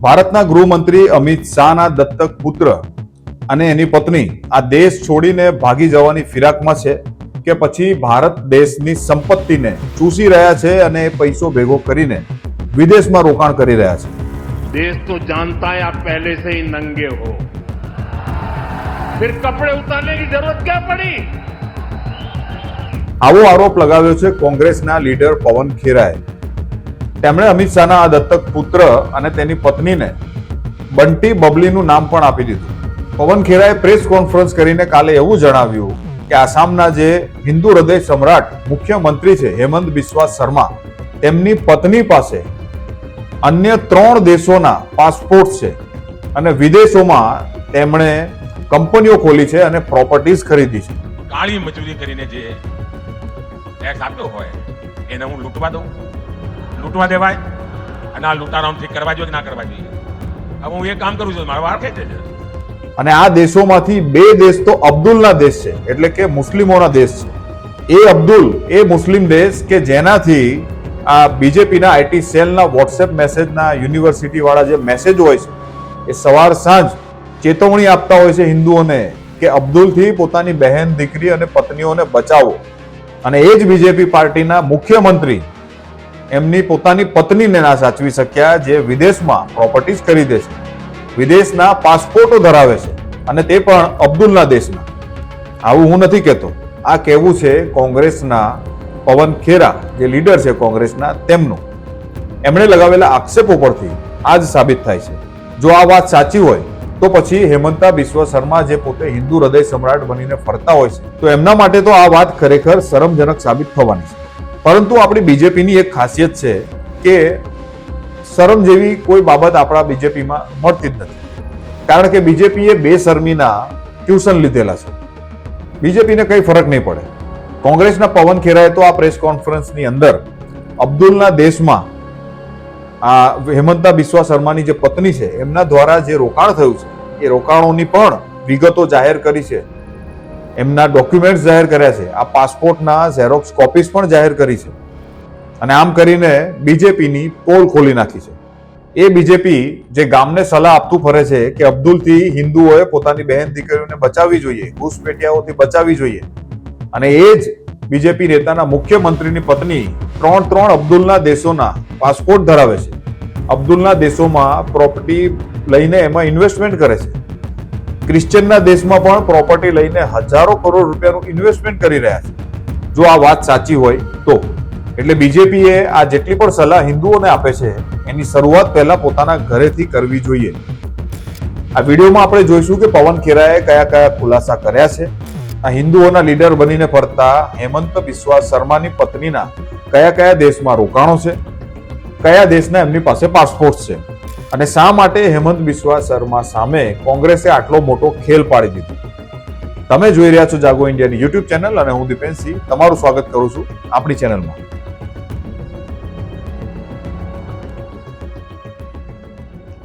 ભારતના ગૃહમંત્રી અમિત શાહના દત્તક પુત્ર અને એની પત્ની આ દેશ છોડીને ભાગી જવાની ફિરાકમાં છે કે પછી ભારત દેશની સંપત્તિને ચૂસી રહ્યા છે અને એ પૈસો ભેગો કરીને વિદેશમાં રોકાણ કરી રહ્યા છે। देश तो जानता है आप पहले से ही नंगे हो, फिर कपड़े उतारने की जरूरत क्या पड़ी? આવો આરોપ લગાવ્યો છે કોંગ્રેસના લીડર પવન ખેરાએ। તેમણે અમિત શાહના આ દત્તક પુત્ર અને તેની પત્નીને બંટી બબલીનું નામ પણ આપી દીધું। પવન ખેરાએ પ્રેસ કોન્ફરન્સ કરીને કાલે એવું જણાવ્યું કે આસામના જે હિન્દુ હૃદય સમ્રાટ મુખ્યમંત્રી છે હેમંત બિસ્વા શર્મા, તેમની પત્ની પાસે અન્ય 3 દેશોના પાસપોર્ટ છે અને વિદેશોમાં તેમણે કંપનીઓ ખોલી છે અને પ્રોપર્ટીઝ ખરીદી છે। કાળી મજૂરી કરીને જે ટેક્સ આપ્યો હોય એને હું લૂંટવા દેવાય અને આ લૂંટારાઓથી કરવા જોઈએ કે ના કરવા જોઈએ? હવે હું એ કામ કરું છું, મારા વાર ખેંચે છે। અને આ દેશોમાંથી 2 દેશ તો અબ્દુલના દેશ છે, એટલે કે મુસ્લિમોના દેશ છે। એ અબ્દુલ એ મુસ્લિમ દેશ કે જેનાથી આ બીજેપીના આઈટી સેલના વોટ્સએપ મેસેજના યુનિવર્સિટી વાળા જે મેસેજ હોય છે એ સવાર સાંજ ચેતવણી આપતા હોય છે હિન્દુઓને કે અબ્દુલથી પોતાની બહેન, દીકરી અને પત્નીઓને બચાવો। અને એ જ બીજેપી પાર્ટીના મુખ્યમંત્રી એમની પોતાની પત્નીને ના સાચવી શક્યા, જે વિદેશમાં પ્રોપર્ટીઝ ખરીદે છે, વિદેશના પાસપોર્ટો ધરાવે છે અને તે પણ અબ્દુલના દેશના। આવું હું નથી કહેતો, આ કહેવું છે કોંગ્રેસના પવન ખેરા જે લીડર છે કોંગ્રેસના તેમનું। એમણે લગાવેલા આક્ષેપો પરથી આ જ સાબિત થાય છે। જો આ વાત સાચી હોય તો પછી હેમંતા બિસ્વા શર્મા જે પોતે હિન્દુ હૃદય સમ્રાટ બનીને ફરતા હોય છે તો એમના માટે તો આ વાત ખરેખર શરમજનક સાબિત થવાની છે। પરંતુ આપણી બીજેપીની એક ખાસિયત છે કે શરમ જેવી કોઈ બાબત આપણા બીજેપીમાં મળતી જ નથી, કારણ કે બીજેપીએ બેશરમીના ટ્યુશન લીધેલા છે। બીજેપીને કઈ ફરક નહીં પડે। કોંગ્રેસના પવન ખેરાએ તો આ પ્રેસ કોન્ફરન્સની અંદર અબ્દુલના દેશમાં આ હેમંતા બિસ્વા શર્માની જે પત્ની છે એમના દ્વારા જે રોકાણ થયું છે એ રોકાણોની પણ વિગતો જાહેર કરી છે, એમના ડોક્યુમેન્ટ્સ જાહેર કર્યા છે, આ પાસપોર્ટના ઝેરોક્સ કોપીઝ પણ જાહેર કરી છે અને આમ કરીને બીજેપીની પોલ ખોલી નાખી છે। એ બીજેપી જે ગામને સલાહ આપતું ફરે છે કે અબ્દુલથી હિન્દુઓએ પોતાની બહેન દીકરીઓને બચાવવી જોઈએ, ઘૂસપેઠિયાઓથી બચાવવી જોઈએ, અને એ જ બીજેપી નેતાના મુખ્યમંત્રીની પત્ની 3 અબ્દુલના દેશોના પાસપોર્ટ ધરાવે છે, અબ્દુલના દેશોમાં પ્રોપર્ટી લઈને એમાં ઇન્વેસ્ટમેન્ટ કરે છે, ક્રિશ્ચિયનના દેશમાં પણ પ્રોપર્ટી લઈને હજારો કરોડ રૂપિયાનું ઇન્વેસ્ટમેન્ટ કરી રહ્યા છે। જો આ વાત સાચી હોય તો એટલે બીજેપીએ આ જેટલી પણ સલાહ હિન્દુઓને આપે છે એની શરૂઆત પહેલા પોતાના ઘરેથી કરવી જોઈએ। આ વિડીયોમાં આપણે જોઈશું કે પવન ખેરાએ કયા કયા ખુલાસા કર્યા છે, આ હિન્દુઓના લીડર બનીને ફરતા હેમંત બિસ્વા શર્માની પત્નીના કયા કયા દેશમાં રોકાણો છે, કયા દેશના એમની પાસે પાસપોર્ટ છે અને શા માટે હેમંત બિસ્વા શર્મા સામે કોંગ્રેસે આટલો મોટો ખેલ પાડી દીધો। તમે જોઈ રહ્યા છો જાગો ઇન્ડિયાની યુટ્યુબ ચેનલ અને હું દીપેનસિંહ તમારું સ્વાગત કરું છું આપણી ચેનલમાં।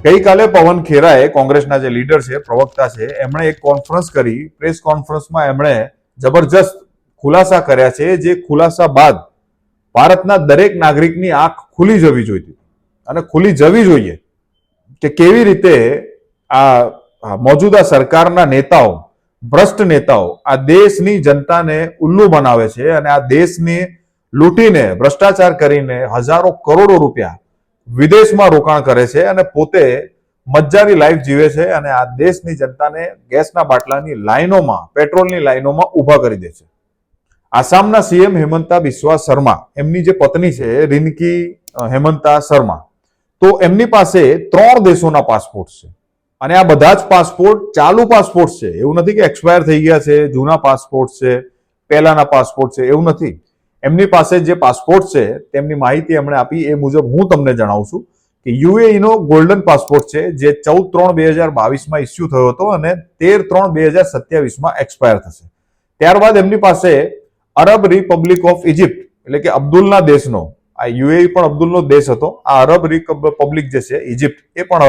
ગઈકાલે પવન ખેરાએ કોંગ્રેસના જે લીડર છે, પ્રવક્તા છે, એમણે એક કોન્ફરન્સ કરી। પ્રેસ કોન્ફરન્સમાં એમણે જબરજસ્ત ખુલાસા કર્યા છે, જે ખુલાસા બાદ ભારતના દરેક નાગરિકની આંખ ખુલી જવી જોઈએ અને ખુલી જવી જોઈએ કે કેવી રીતે આ મોજૂદા સરકારના નેતાઓ, ભ્રષ્ટ નેતાઓ આ દેશની જનતાને ઉલ્લુ બનાવે છે અને આ દેશને લૂંટીને ભ્રષ્ટાચાર કરીને હજારો કરોડો રૂપિયા વિદેશમાં રોકાણ કરે છે અને પોતે મજાની લાઈફ જીવે છે અને આ દેશની જનતાને ગેસના બાટલાની લાઈનોમાં, પેટ્રોલની લાઈનોમાં ઊભા કરી દે છે। આસામના સીએમ હેમંતા બિસ્વા શર્મા, એમની જે પત્ની છે રિન્કી હેમંતા શર્મા, તો એમની પાસે 3 દેશોના પાસપોર્ટ છે અને આ બધા જ પાસપોર્ટ ચાલુ પાસપોર્ટ છે। એવું નથી કે એક્સપાયર થઈ ગયા છે, જૂના પાસપોર્ટ છે, પહેલાના પાસપોર્ટ છે, એવું નથી। એમની પાસે જે પાસપોર્ટ છે તેમની માહિતી એમણે આપી એ મુજબ હું તમને જણાવું છું કે યુએઈ નો ગોલ્ડન પાસપોર્ટ છે જે 14/3/2022માં ઇસ્યુ થયો હતો અને 13/3/2027માં એક્સપાયર થશે। ત્યારબાદ એમની પાસે અરબ રિપબ્લિક ઓફ ઇજિપ્ત એટલે કે અબ્દુલના દેશનો, આ યુએઈ પણ અબ્દુલનો દેશ હતો, આ અરબ રિપબ્લિક જે છે ઇજિપ્ત એ પણ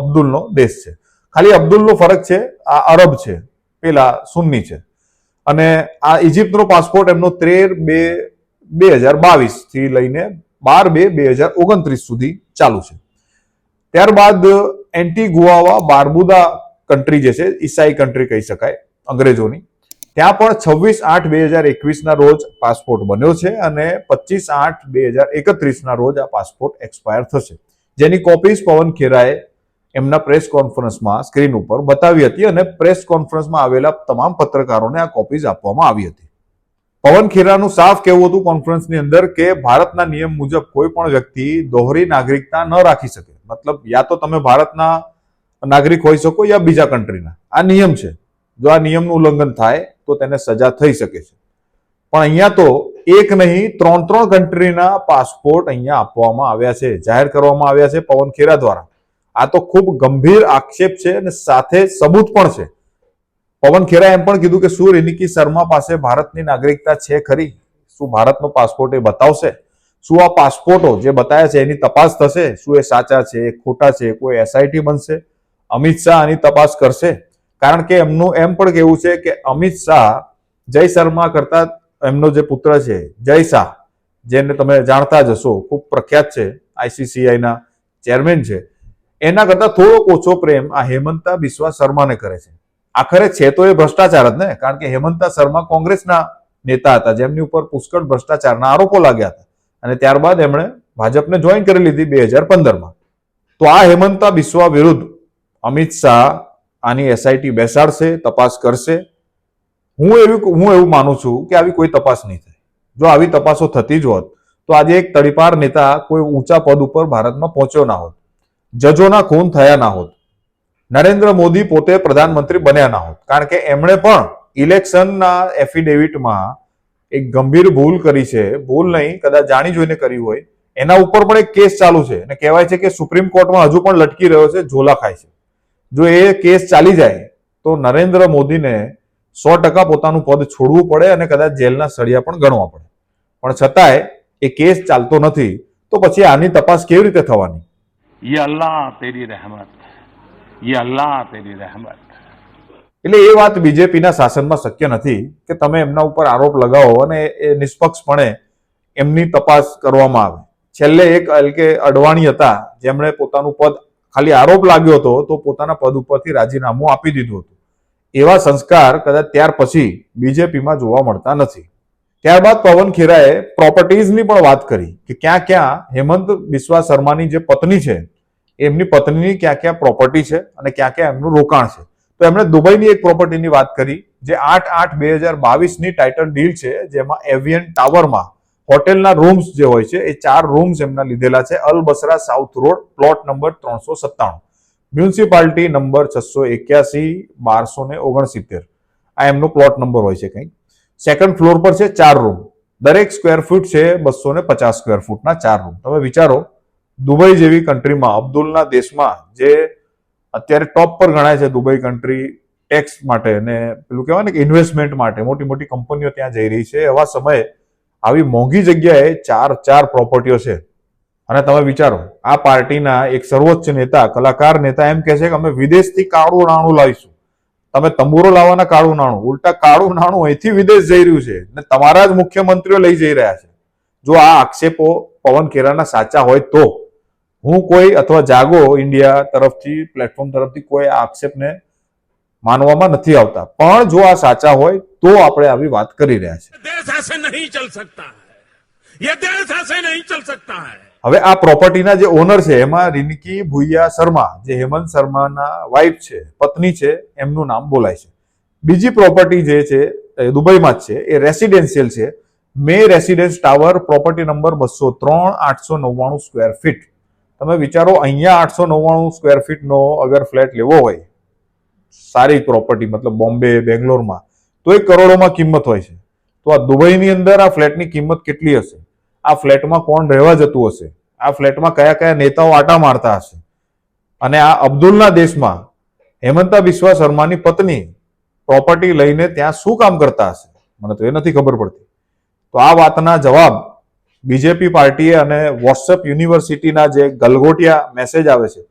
અબ્દુલનો દેશ છે। ખાલી અબ્દુલનો ફરક છે, આ અરબ છે, પેલા સુન્ની છે। અને આ ઇજિપ્તનો પાસપોર્ટ એમનો 13/2/2022 થી લઈને 12/2/2029 સુધી ચાલુ છે। ત્યારબાદ એન્ટીગુઆવા બાર્બુદા કન્ટ્રી જે છે, ઈસાઈ કન્ટ્રી કહી શકાય અંગ્રેજોની, ત્યાં પણ 26/8/2021 રોજ પાસપોર્ટ બન્યો છે અને 25/8/2031 રોજ આ પાસપોર્ટ એક્સપાયર થશે, જેની કોપીઝ પવન ખેરાએ એમના પ્રેસ કોન્ફરન્સમાં સ્ક્રીન ઉપર બતાવી હતી અને પ્રેસ કોન્ફરન્સમાં આવેલા તમામ પત્રકારોને આ કોપીઝ આપવામાં આવી હતી. પવન ખેરાનું સાફ કહેવું હતું કોન્ફરન્સની અંદર કે ભારતના નિયમ મુજબ કોઈ પણ વ્યક્તિ દોહરી નાગરિકતા ન રાખી શકે, મતલબ યા તો તમે ભારતના નાગરિક હોઈ શકો યા બીજા કન્ટ્રીના, આ નિયમ છે. જો આ નિયમનું ઉલ્લંઘન થાય તો તેને સજા થઈ શકે છે. પણ અહીંયા તો એક નહીં 3 કન્ટ્રીના પાસપોર્ટ અહીંયા આપવામાં આવ્યા છે, જાહેર કરવામાં આવ્યા છે પવન ખેરા દ્વારા. આ તો ખૂબ ગંભીર આક્ષેપ છે અને સાથે સબૂત પણ છે. પવન ખેરાએ એમ પણ કીધું કે શું રેનિકી શર્મા પાસે ભારતની નાગરિકતા છે ખરી? શું ભારતનો પાસપોર્ટ એ બતાવશે? શું આ પાસપોર્ટો જે બતાવ્યા છે એની તપાસ થશે? શું એ સાચા છે, ખોટા છે? કોઈ એસઆઈટી બનશે? અમિત શાહ આની તપાસ કરશે? કારણ કે એમનું એમ પણ કહેવું છે કે અમિત શાહ જય શર્મા કરતા એમનો જે પુત્ર છે જય શાહ, જેને તમે જાણતા જ હશો, ખૂબ પ્રખ્યાત છે, આઈસીસીઆઈના ચેરમેન છે, એના કરતા થોડોક ઓછો પ્રેમ આ હેમંતા બિસ્વા શર્માને કરે છે. આખરે છે તો એ ભ્રષ્ટાચાર જ ને, કારણ કે હેમંતા શર્મા કોંગ્રેસના નેતા હતા જેમની ઉપર પુષ્કળ ભ્રષ્ટાચારના આરોપો લાગ્યા હતા અને ત્યારબાદ એમણે ભાજપને જોઈન કરી લીધી 2015માં. તો આ હેમંતા બિસ્વા વિરુદ્ધ અમિત શાહ આની એસઆઈટી બેસાડશે, તપાસ કરશે. હું એવું માનું છું કે આવી કોઈ તપાસ નહીં થાય. જો આવી તપાસો થતી જ હોત તો આજે એક તડીપાર નેતા કોઈ ઊંચા પદ ઉપર ભારતમાં પહોંચ્યો ના હોત, જજોના ખૂન થયા ના હોત, નરેન્દ્ર મોદી પોતે પ્રધાનમંત્રી બન્યા ના હોત, કારણ કે એમણે પણ ઇલેક્શનના એફિડેવિટમાં એક ગંભીર ભૂલ કરી છે. ભૂલ નહીં, કદાચ જાણી જોઈને કરી હોય. એના ઉપર પણ એક કેસ ચાલુ છે અને કહેવાય છે કે સુપ્રીમ કોર્ટમાં હજુ પણ લટકી રહ્યો છે, ઝોલા ખાય છે. જો એ કેસ ચાલી જાય તો નરેન્દ્ર મોદીને 100% પોતાનું પદ છોડવું પડે અને કદાચ જેલના સળિયા પણ ગણવા પડે. પણ છતાંય એ કેસ ચાલતો નથી તો પછી આની તપાસ કેવી રીતે થવાની? ये अल्लाह तेरी रहमत, ये अल्लाह तेरी रहमत. એટલે એ વાત બીજેપીના શાસનમાં શક્ય નથી કે તમે એમના ઉપર આરોપ લગાવો અને એ નિષ્પક્ષપણે એમની તપાસ કરવામાં આવે. છેલ્લે એક કે અડવાણી હતા જેમણે પોતાનું પદ, ખાલી આરોપ લાગ્યો હતો તો પોતાના પદ ઉપરથી રાજીનામું આપી દીધું હતું. એવા સંસ્કાર કદાચ ત્યાર પછી બીજેપીમાં જોવા મળતા નથી. ત્યારબાદ પવન ખેરાએ પ્રોપર્ટીઝની પણ વાત કરી કે ક્યાં ક્યાં હેમંત બિસ્વા શર્માની જે પત્ની છે એમની પત્નીની ક્યાં ક્યાં પ્રોપર્ટી છે અને ક્યાં ક્યાં એમનું રોકાણ છે. તો એમણે દુબઈની એક પ્રોપર્ટીની વાત કરી જે 8/8/2022ની ટાઇટલ ડીલ છે, જેમાં એવિયન ટાવરમાં હોટેલના રૂમ્સ જે હોય છે એ 4 રૂમ્સ એમના લીધેલા છે. Al Basra south road, plot number 397, municipality number 681-1269. આ એમનો પ્લોટ નંબર હોય છે કંઈક. સેકન્ડ ફ્લોર પર છે 4 રૂમ, દરેક સ્ક્વેર ફૂટ છે 250 સ્ક્વેર ફૂટના 4 રૂમ. તમે વિચારો, દુબઈ જેવી કન્ટ્રીમાં, અબ્દુલના દેશમાં, જે અત્યારે ટોપ પર ગણાય છે દુબઈ કન્ટ્રી ટેક્સ માટે અને પેલું કહેવાય ને કે ઇન્વેસ્ટમેન્ટ માટે, મોટી મોટી કંપનીઓ ત્યાં જઈ રહી છે, એવા સમયે આવી મોંઘી જગ્યાએ 4 પ્રોપર્ટીઓ છે. અને તમે વિચારો, આ પાર્ટીના એક સર્વોચ્ચ નેતા, કલાકાર નેતા એમ કહે છે કે અમે વિદેશથી કાળું નાણું લાવીશું. તમે તંબુરો લાવવાના કાળું નાણું, ઉલટા કાળું નાણું અહીંથી વિદેશ જઈ રહ્યું છે ને તમારા જ મુખ્યમંત્રીઓ લઈ જઈ રહ્યા છે. જો આ આક્ષેપો પવન ખેરાના સાચા હોય તો હું કોઈ અથવા જાગો ઇન્ડિયા તરફથી, પ્લેટફોર્મ તરફથી કોઈ આ આક્ષેપને માનવામાં નથી આવતા. પણ જો આ સાચા હોય તો આપણે આવી વાત કરી રહ્યા છે. देश ऐसे नहीं चल सकता है, ये देश ऐसे नहीं चल सकता है. હવે આ પ્રોપર્ટીના જે ઓનર છે એમાં રિનિકી ભુઇયા શર્મા, જે હેમંત શર્માના વાઇફ છે, પત્ની છે, એમનું નામ બોલાય છે. બીજી પ્રોપર્ટી જે છે દુબઈમાં જ છે, એ રેસિડેન્શિયલ છે, મે residence tower, property number 203, 899 square feet. તમે વિચારો, અહીંયા 899 સ્ક્વેર ફીટનો અગર ફ્લેટ લેવો હોય, સારી પ્રોપર્ટી, મતલબ બોમ્બે, બેંગ્લોરમાં, તો 1 કરોડોમાં કિંમત હોય છે. તો આ દુબઈની અંદર આ ફ્લેટની કિંમત કેટલી હશે? આ ફ્લેટમાં કોણ રહેવા જતું હશે? આ ફ્લેટમાં કયા કયા નેતાઓ આટા મારતા હશે? અને આ અબ્દુલના દેશમાં હેમંતા બિસ્વા શર્માની પત્ની પ્રોપર્ટી લઈને ત્યાં શું કામ કરતા હશે? મને તો એ નથી ખબર પડતી. તો આ વાતના જવાબ બીજેપી પાર્ટીએ અને વોટ્સએપ યુનિવર્સિટીના જે ગલગોટિયા મેસેજ આવે છે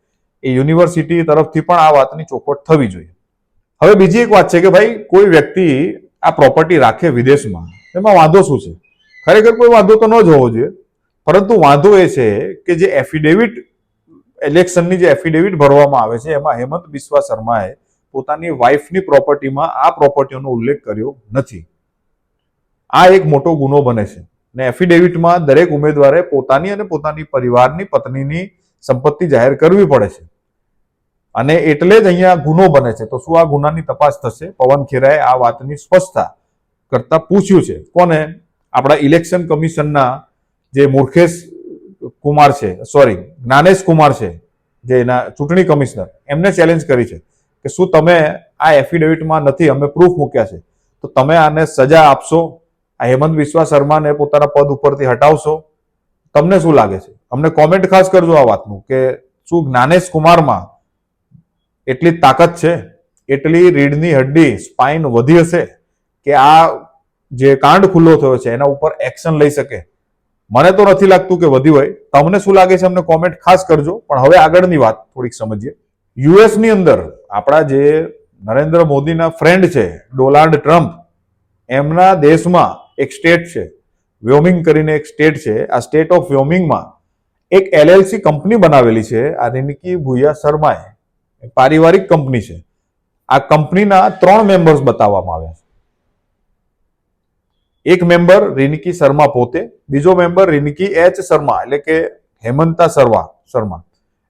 એ યુનિવર્સિટી તરફથી પણ આ વાતની ચોખવટ થવી જોઈએ. હવે બીજી એક વાત છે કે ભાઈ, કોઈ વ્યક્તિ આ પ્રોપર્ટી રાખે વિદેશમાં, એમાં વાંધો શું છે? ખરેખર કોઈ વાંધો તો ન જ હોવો જોઈએ, પરંતુ વાંધો એ છે કે જે ઇલેક્શનની જે એફિડેવિટ ભરવામાં આવે છે એમાં હેમંત બિસ્વા શર્માએ પોતાની વાઇફની પ્રોપર્ટીમાં આ પ્રોપર્ટીનો ઉલ્લેખ કર્યો નથી. આ એક મોટો ગુનો બને છે ને એફિડેવિટમાં દરેક ઉમેદવારે પોતાની અને પોતાની પરિવારની પત્નીની સંપત્તિ જાહેર કરવી પડે છે અને એટલે જ અહીંયા ગુનો બને છે. તો શું આ ગુનાની તપાસ થશે? પવન ખેરાએ આ વાતની સ્પષ્ટતા કરતા પૂછ્યું છે. કોને? આપણા ઇલેક્શન કમિશનના જે મુર્ખેશ કુમાર છે, જ્ઞાનેશ કુમાર છે, જે એના ચૂંટણી કમિશનર, એમને ચેલેન્જ કરી છે કે શું તમે આ એફિડેવિટમાં નથી, અમે પ્રૂફ મૂક્યા છે, તો તમે આને સજા આપશો? આ હેમંત બિસ્વા શર્માને પોતાના પદ ઉપરથી હટાવશો? તમને શું લાગે છે? અમને કોમેન્ટ ખાસ કરજો આ વાતનું કે શું જ્ઞાનેશ કુમારમાં એટલી તાકાત છે, એટલી રીઢની હડ્ડી, સ્પાઇન વધી હશે કે આ જે કાંડ ખુલ્લો થયો છે એના ઉપર એક્શન લઈ શકે? મને તો નથી લાગતું કે વધી હોય. તમને શું લાગે છે? અમને કોમેન્ટ ખાસ કરજો. પણ હવે આગળની વાત થોડીક સમજીએ. યુએસ ની અંદર આપણા જે નરેન્દ્ર મોદીના ફ્રેન્ડ છે ડોનાલ્ડ ટ્રમ્પ, એમના દેશમાં એક સ્ટેટ છે વ્યોમિંગ કરીને એક સ્ટેટ છે. આ સ્ટેટ ઓફ વ્યોમિંગમાં એક એલએલસી કંપની બનાવેલી છે આ રેનિકી ભુયા શર્માએ. પારિવારિક કંપની છે. આ કંપનીના 3 મેમ્બર્સ બતાવવામાં આવ્યા છે. એક મેમ્બર રેનિકી શર્મા પોતે, બીજો મેમ્બર રેનિકી એચ શર્મા એટલે કે હેમંતા શર્મા,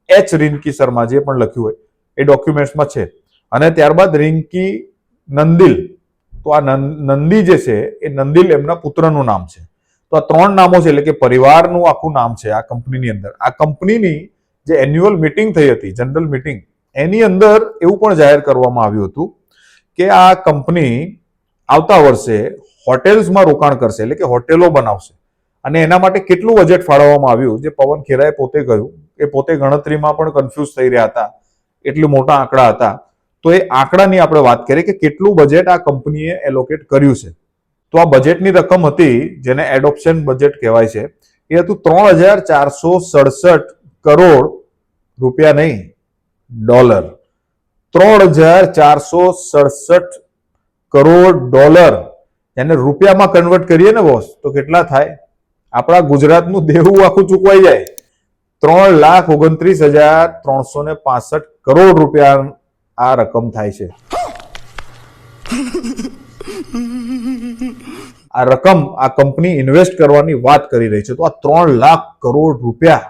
એચ રેનિકી શર્મા જે પણ લખ્યું હોય એ ડોક્યુમેન્ટ્સમાં છે, અને ત્યારબાદ રિંકી નંદિલ. તો આ નંદી જે છે એ નંદિલ એમના પુત્રનું નામ છે. તો આ 3 નામો છે એટલે કે પરિવારનું આખું નામ છે આ કંપનીની અંદર. આ કંપનીની જે એન્યુઅલ મીટિંગ થઈ હતી, જનરલ મીટિંગ, એની અંદર એવું પણ જાહેર કરવામાં આવ્યું હતું કે આ કંપની આવતા વર્ષે હોટેલ્સમાં રોકાણ કરશે, એટલે કે હોટેલો બનાવશે. અને એના માટે કેટલું બજેટ ફાળવવામાં આવ્યું જે પવન ખેરાએ પોતે કહ્યું, એ પોતે ગણતરીમાં પણ કન્ફ્યુઝ થઈ રહ્યા હતા, એટલું મોટા આંકડા હતા. તો એ આંકડાની આપણે વાત કરીએ કે કેટલું બજેટ આ કંપનીએ એલોકેટ કર્યું છે. તો આ બજેટની રકમ હતી જેને એડોપ્શન બજેટ કહેવાય છે, એ હતું 3,467 કરોડ રૂપિયા, નહીં ડોલર. 3,467 કરોડ ડોલર એને રૂપિયામાં કન્વર્ટ કરીએ ને બોસ, તો કેટલા થાય? આપણા ગુજરાતનું દેવું આખું ચૂકવાઈ જાય. 3,29,365 કરોડ રૂપિયા આ રકમ થાય છે. આ રકમ આ કંપની ઇન્વેસ્ટ કરવાની વાત કરી રહી છે. તો આ 3 લાખ કરોડ રૂપિયા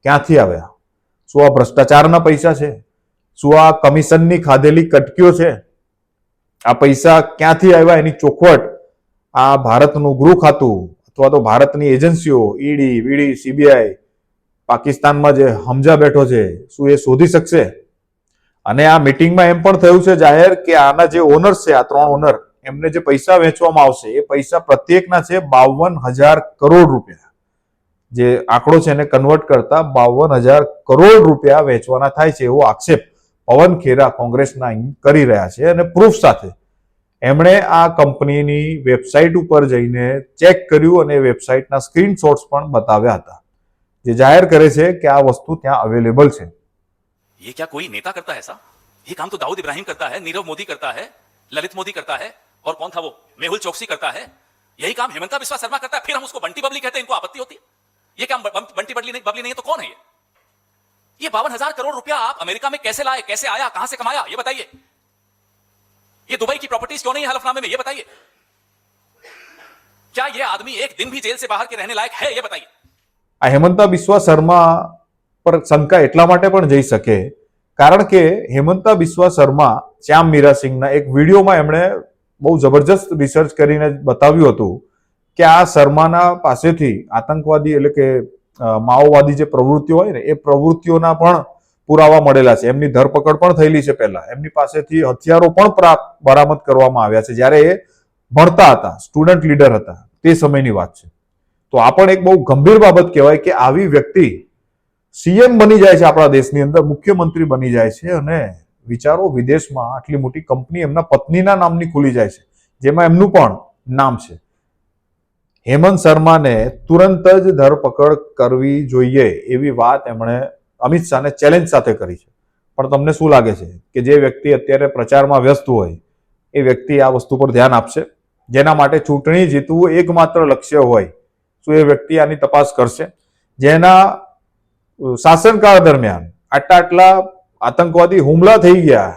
ક્યાંથી આવ્યા? શું આ ભ્રષ્ટાચારના પૈસા છે? શું આ કમિશનની ખાધેલી કટકીઓ છે? આ પૈસા ક્યાંથી આવ્યા એની ચોખવટ આ ભારતનું ગૃહ ખાતું અથવા તો ભારતની એજન્સીઓ ઈડી, વીડી, સીબીઆઈ, પાકિસ્તાનમાં જે હમજા બેઠો છે, શું એ શોધી શકશે? અને આ મીટિંગમાં એમ પણ થયું છે જાહેર કે આના જે ઓનર્સ છે, આ 3 ઓનર, એમને જે પૈસા વેચવામાં આવશે એ પૈસા પ્રત્યેકના છે 52,000 કરોડ રૂપિયા. જે આંકડો છે એને કન્વર્ટ કરતા 52,000 કરોડ રૂપિયા વેચવાના થાય છે એવો આક્ષેપ પવન ખેરા કોંગ્રેસના કરી રહ્યા છે. અને પ્રૂફ સાથે એમણે આ કંપનીની વેબસાઇટ ઉપર જઈને ચેક કર્યું અને વેબસાઇટના સ્ક્રીનશોટ્સ પણ બતાવ્યા હતા, જે જાહેર કરે છે કે આ વસ્તુ ત્યાં અવેલેબલ છે. ये क्या कोई नेता करता है ऐसा? ये काम तो दाऊद इब्राहिम करता है, नीरव मोदी करता है, ललित मोदी करता है, और कौन था वो, मेहुल चौकसी करता है. यही काम हेमंता बिस्वा शर्मा करता है. फिर हम उसको बंटी बबली कहते हैं, इनको आपत्ति होती है. ये क्या बंटी बबली नहीं है तो कौन है ये 52,000 करोड़ रुपया आप अमेरिका में कैसे लाए, कैसे आया, कहां से कमाया, ये बताइए. ये दुबई की प्रॉपर्टीज क्यों नहीं है हलफनामे में, ये बताइए. क्या ये आदमी एक दिन भी जेल से बाहर के रहने लायक है, ये बताइए. આ હેમંતા બિસ્વા શર્મા પર શંકા એટલા માટે પણ જઈ શકે કારણ કે હેમંતા બિસ્વા શર્મા શ્યામ મીરા સિંહના એક વિડીયોમાં એમણે બહુ જબરજસ્ત રિસર્ચ કરીને બતાવ્યું હતું કે આ શર્માના પાસેથી આતંકવાદી એટલે કે માઓવાદી જે પ્રવૃત્તિઓ હોય ને એ પ્રવૃત્તિઓના પણ પુરાવા મળેલા છે. એમની ધરપકડ પણ થયેલી છે. પહેલા એમની પાસેથી હથિયારો પણ બરામદ કરવામાં આવ્યા છે જ્યારે એ ભણતા હતા, સ્ટુડન્ટ લીડર હતા, તે સમયની વાત છે. તો આ પણ એક બહુ ગંભીર બાબત કહેવાય કે આવી વ્યક્તિ સીએમ બની જાય છે, આપણા દેશની અંદર મુખ્યમંત્રી બની જાય છે, અને વિચારો વિદેશમાં આટલી મોટી કંપની એમના પત્નીના નામની ખુલી જાય છે, જેમાં એમનું પણ નામ છે. હેમંત શર્માને તુરંત જ ધરપકડ કરવી જોઈએ એવી વાત એમણે અમિત શાહને ચેલેન્જ સાથે કરી છે. પણ તમને શું લાગે છે કે જે વ્યક્તિ અત્યારે પ્રચારમાં વ્યસ્ત હોય એ વ્યક્તિ આ વસ્તુ પર ધ્યાન આપશે? જેના માટે ચૂંટણી જીતવું એકમાત્ર લક્ષ્ય હોય, શું એ વ્યક્તિ આની તપાસ કરશે? જેના શાસનકાળ દરમિયાન આટલા આતંકવાદી હુમલા થઈ ગયા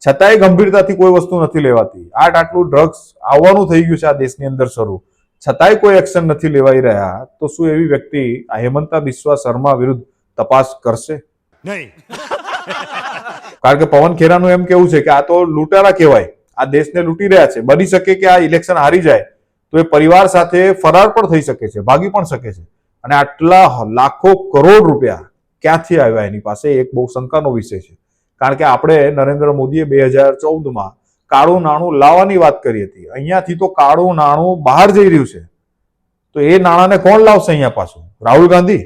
છતાંય ગંભીરતાથી કોઈ વસ્તુ નથી લેવાતી. આટલું ડ્રગ્સ આવવાનું થઈ ગયું છે આ દેશની અંદર શરૂ, છતાંય કોઈ એક્શન નથી લેવાઈ રહ્યા. તો શું એવી વ્યક્તિ આ હેમંતા બિસ્વા શર્મા વિરુદ્ધ તપાસ કરશે? नहीं. કારણ કે પવન ખેરાનું એમ કેવું છે કે આ તો લૂંટારા કહેવાય, આ દેશને લૂંટી રહ્યા છે. બની શકે કે આ ઇલેક્શન હારી જાય તો એ પરિવાર સાથે ફરાર પણ થઈ શકે છે, ભાગી પણ શકે છે. અને આટલા લાખો કરોડ રૂપિયા ક્યાંથી આવ્યા એની પાસે, એક બહુ શંકાનો વિષય છે. કારણ કે આપણે નરેન્દ્ર મોદીએ 2014માં કાળું નાણું લાવવાની વાત કરી હતી. અહીંયાથી તો કાળું નાણું બહાર જઈ રહ્યું છે, તો એ નાણાંને કોણ લાવશે અહીંયા પાછું? રાહુલ ગાંધી.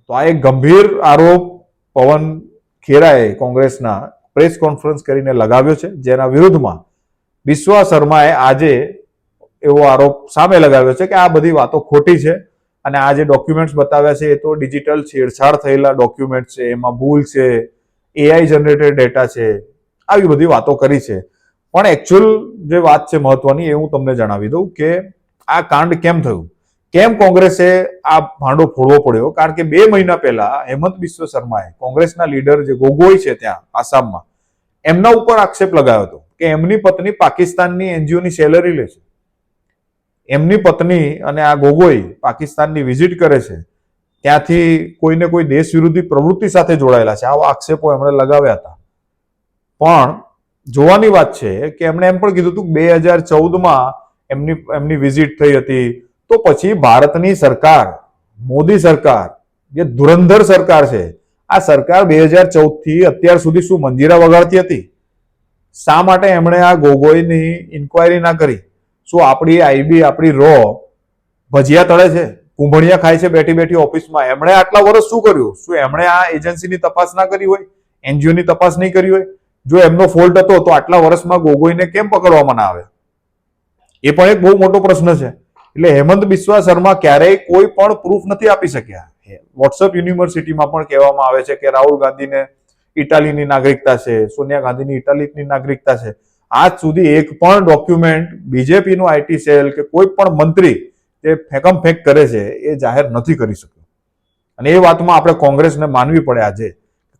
તો આ એક ગંભીર આરોપ પવન ખેરાએ કોંગ્રેસના પ્રેસ કોન્ફરન્સ કરીને લગાવ્યો છે, જેના વિરુદ્ધમાં બિસ્વા શર્માએ આજે એવો આરોપ સામે લગાવ્યો છે કે આ બધી વાતો ખોટી છે અને આ જે ડોક્યુમેન્ટ્સ બતાવ્યા છે એ તો ડિજિટલ છેડછાડ થયેલા ડોક્યુમેન્ટ છે, એમાં ભૂલ છે, એઆઈ જનરેટેડ ડેટા છે, આવી બધી વાતો કરી છે. પણ એકચ્યુઅલ જે વાત છે મહત્વની એ હું તમને જણાવી દઉં કે આ કાંડ કેમ થયું, કેમ કોંગ્રેસે આ ભાંડો ફોડવો પડ્યો. કારણ કે 2 મહિના પહેલા હેમંત બિસ્વા શર્માએ કોંગ્રેસના લીડર જે ગોગોઈ છે ત્યાં આસામમાં, એમના ઉપર આક્ષેપ લગાવ્યો હતો કે એમની પત્ની પાકિસ્તાનની એનજીઓની સેલરી લે છે. એમની પત્ની અને આ ગોગોઈ પાકિસ્તાનની વિઝિટ કરે છે, ત્યાંથી કોઈને કોઈ દેશ વિરોધી પ્રવૃત્તિ સાથે જોડાયેલા છે, આવા આક્ષેપો એમણે લગાવ્યા હતા. પણ જોવાની વાત છે કે એમણે એમ પણ કીધું હતું 2014માં એમની વિઝિટ થઈ હતી. તો પછી ભારતની સરકાર, મોદી સરકાર, જે ધુરંધર સરકાર છે, આ સરકાર 2014 થી અત્યાર સુધી શું મંજીરા વગાડતી હતી? શા માટે એમણે આ ગોગોઈની ઇન્ક્વાયરી ના કરી? શું આપણી આઈબી, આપણી રો ભજીયા તળે છે, કુંભણિયા ખાય છે બેઠી બેઠી ઓફિસમાં? એમણે આટલા વર્ષ શું કર્યું? શું એમણે આ એજન્સીની તપાસ ના કરી હોય, એનજીઓની તપાસ નહીં કરી હોય? જો એમનો ફોલ્ટ હતો તો આટલા વર્ષમાં ગોગોઈને કેમ પકડવામાં ના આવે? એ પણ એક બહુ મોટો પ્રશ્ન છે. એટલે હેમંત બિસ્વા શર્મા ક્યારેય કોઈ પણ પ્રૂફ નથી આપી શક્યા. વોટ્સઅપ યુનિવર્સિટીમાં પણ કહેવામાં આવે છે કે રાહુલ ગાંધીને ઇટાલીની નાગરિકતા છે, સોનિયા ગાંધીની ઇટાલીની નાગરિકતા છે. આજ સુધી એક પણ ડોક્યુમેન્ટ બીજેપીનું આઈટી સેલ કે કોઈ પણ મંત્રી જે ફેંકમ ફેંક કરે છે એ જાહેર નથી કરી શક્યો. અને એ વાતમાં આપણે કોંગ્રેસને માનવી પડે. આજે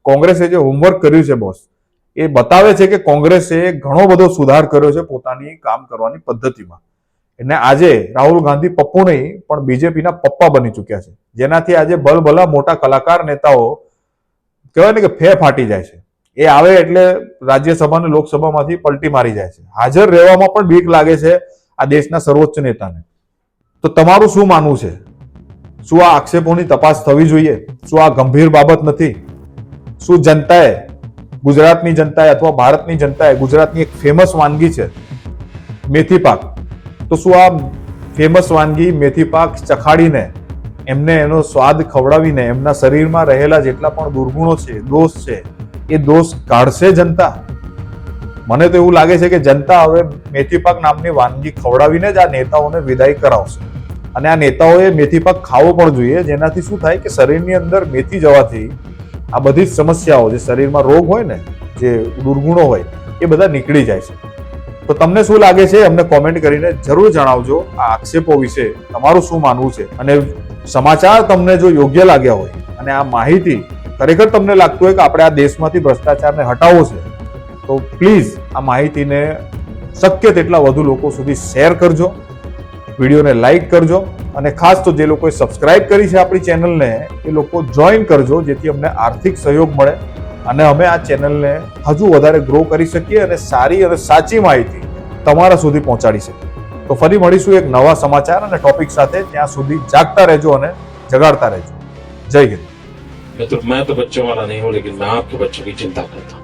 કોંગ્રેસે જે હોમવર્ક કર્યું છે બોસ, એ બતાવે છે કે કોંગ્રેસે ઘણો બધો સુધાર કર્યો છે પોતાની કામ કરવાની પદ્ધતિમાં. એટલે આજે રાહુલ ગાંધી પપ્પુ નહીં પણ બીજેપીના પપ્પા બની ચૂક્યા છે, જેનાથી આજે ભલભલા મોટા કલાકાર નેતાઓ કહેવાય ને કે ફે ફાટી જાય છે. એ આવે એટલે રાજ્યસભા અને લોકસભામાંથી પલટી મારી જાય છે. હાજર રહેવામાં પણ બીક લાગે છે આ દેશના સર્વોચ્ચ નેતાને. તો તમારું શું માનવું છે? શું આ આક્ષેપોની તપાસ થવી જોઈએ? શું આ ગંભીર બાબત નથી? શું જનતાએ, ગુજરાતની જનતાએ અથવા ભારતની જનતાએ, ગુજરાતની એક ફેમસ વાનગી છે મેથી પાક, તો શું આ ફેમસ વાનગી મેથી પાક ચખાડીને એમને એનો સ્વાદ ખવડાવીને એમના શરીરમાં રહેલા જેટલા પણ દુર્ગુણો છે, દોષ છે, એ દોષ કાઢશે જનતા? મને તો એવું લાગે છે કે જનતા હવે મેથી પાક નામની વાનગી ખવડાવીને જ આ નેતાઓને વિદાય કરાવશે. અને આ નેતાઓએ મેથી પાક ખાવો પણ જોઈએ, જેનાથી શું થાય કે શરીરની અંદર મેથી જવાથી આ બધી જ સમસ્યાઓ, જે શરીરમાં રોગ હોય ને, જે દુર્ગુણો હોય, એ બધા નીકળી જાય છે. તો તમને શું લાગે છે અમને કોમેન્ટ કરીને જરૂર જણાવજો. આ આક્ષેપો વિશે તમારું શું માનવું છે? અને સમાચાર તમને જો યોગ્ય લાગ્યા હોય અને આ માહિતી ખરેખર તમને લાગતું હોય કે આપણે આ દેશમાંથી ભ્રષ્ટાચારને હટાવવો છે, તો પ્લીઝ આ માહિતીને શક્ય તેટલા વધુ લોકો સુધી શેર કરજો, વિડીયોને લાઈક કરજો અને ખાસ તો જે લોકોએ સબસ્ક્રાઇબ કરી છે આપણી ચેનલને એ લોકો જોઈન કરજો, જેથી અમને આર્થિક સહયોગ મળે અને અમે આ ચેનલને હજુ વધારે ગ્રો કરી શકીએ અને સારી અને સાચી માહિતી તમારા સુધી પહોંચાડી શકીએ. તો ફરી મળીશું એક નવા સમાચાર અને ટોપિક સાથે. ત્યાં સુધી જાગતા રહેજો અને જગાડતા રહેજો. જય હિન્દ. मैं तो बच्चों वाला नहीं हूँ, लेकिन मैं आपके बच्चों की चिंता करता हूँ.